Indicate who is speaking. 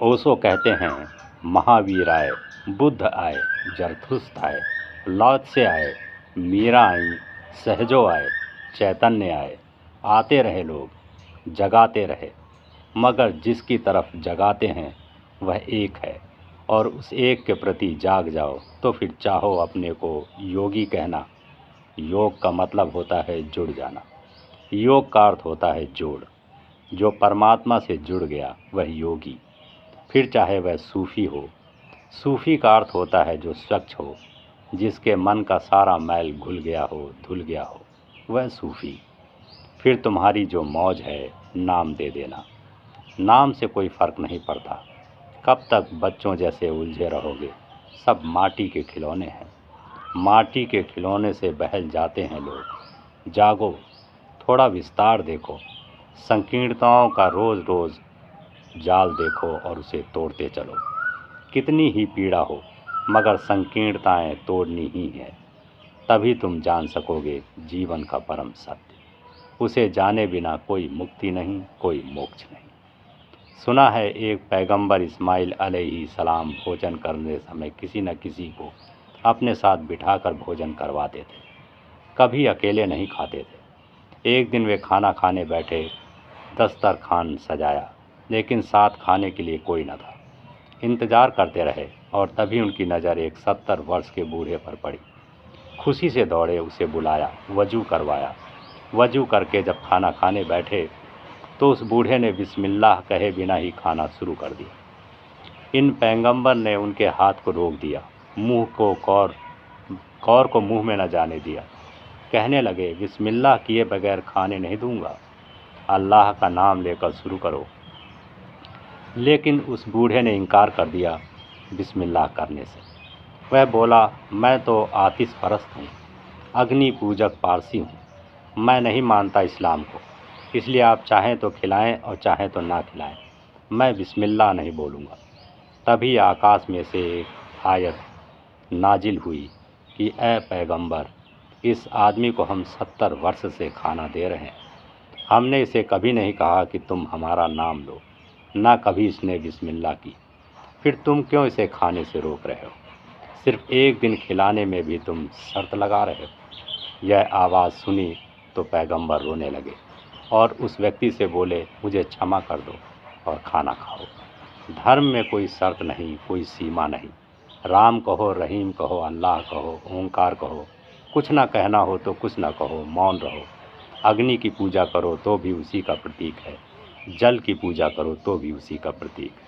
Speaker 1: ओशो कहते हैं, महावीर आए, बुद्ध आए, जरथुस्त्र आए, लाओत्से आए, मीरा आई, सहजो आए, चैतन्य आए, आते रहे लोग, जगाते रहे, मगर जिसकी तरफ जगाते हैं वह एक है, और उस एक के प्रति जाग जाओ तो फिर चाहो अपने को योगी कहना। योग का मतलब होता है जुड़ जाना। योग का अर्थ होता है जोड़। जो परमात्मा से जुड़ गया वह योगी, फिर चाहे वह सूफ़ी हो। सूफ़ी का अर्थ होता है जो स्वच्छ हो, जिसके मन का सारा मैल घुल गया हो, धुल गया हो, वह सूफ़ी। फिर तुम्हारी जो मौज है, नाम दे देना। नाम से कोई फ़र्क नहीं पड़ता। कब तक बच्चों जैसे उलझे रहोगे? सब माटी के खिलौने हैं। माटी के खिलौने से बहल जाते हैं लोग। जागो, थोड़ा विस्तार देखो। संकीर्णताओं का रोज़ रोज़ जाल देखो और उसे तोड़ते चलो। कितनी ही पीड़ा हो, मगर संकीर्णताएं तोड़नी ही है। तभी तुम जान सकोगे जीवन का परम सत्य। उसे जाने बिना कोई मुक्ति नहीं, कोई मोक्ष नहीं। सुना है एक पैगंबर इस्माइल अलैहिस्सलाम भोजन करने समय किसी न किसी को अपने साथ बिठाकर भोजन करवाते थे। कभी अकेले नहीं खाते थे। एक दिन वे खाना खाने बैठे, दस्तरखान सजाया, लेकिन साथ खाने के लिए कोई न था। इंतज़ार करते रहे और तभी उनकी नज़र एक 70 वर्ष के बूढ़े पर पड़ी। खुशी से दौड़े उसे बुलाया, वजू करवाया। वजू करके जब खाना खाने बैठे तो उस बूढ़े ने बिस्मिल्लाह कहे बिना ही खाना शुरू कर दिया। इन पैगंबर ने उनके हाथ को रोक दिया, मुंह को कौर को मुंह में न जाने दिया। कहने लगे, बिस्मिल्लाह किए बगैर खाने नहीं दूंगा, अल्लाह का नाम लेकर शुरू करो। लेकिन उस बूढ़े ने इनकार कर दिया बिस्मिल्लाह करने से। वह बोला, मैं तो आतिश परस्त हूँ, अग्नि पूजक पारसी हूँ, मैं नहीं मानता इस्लाम को, इसलिए आप चाहें तो खिलाएं और चाहें तो ना खिलाएं, मैं बिस्मिल्लाह नहीं बोलूँगा। तभी आकाश में से एक आयत नाजिल हुई कि ए पैगंबर, इस आदमी को हम 70 वर्ष से खाना दे रहे हैं। हमने इसे कभी नहीं कहा कि तुम हमारा नाम लो, ना कभी इसने बिस्मिल्लाह की। फिर तुम क्यों इसे खाने से रोक रहे हो? सिर्फ एक दिन खिलाने में भी तुम शर्त लगा रहे हो। यह आवाज़ सुनी तो पैगंबर रोने लगे और उस व्यक्ति से बोले, मुझे क्षमा कर दो और खाना खाओ। धर्म में कोई शर्त नहीं, कोई सीमा नहीं। राम कहो, रहीम कहो, अल्लाह कहो, ओंकार कहो। कुछ ना कहना हो तो कुछ ना कहो, मौन रहो। अग्नि की पूजा करो तो भी उसी का प्रतीक है, जल की पूजा करो तो भी उसी का प्रतीक है।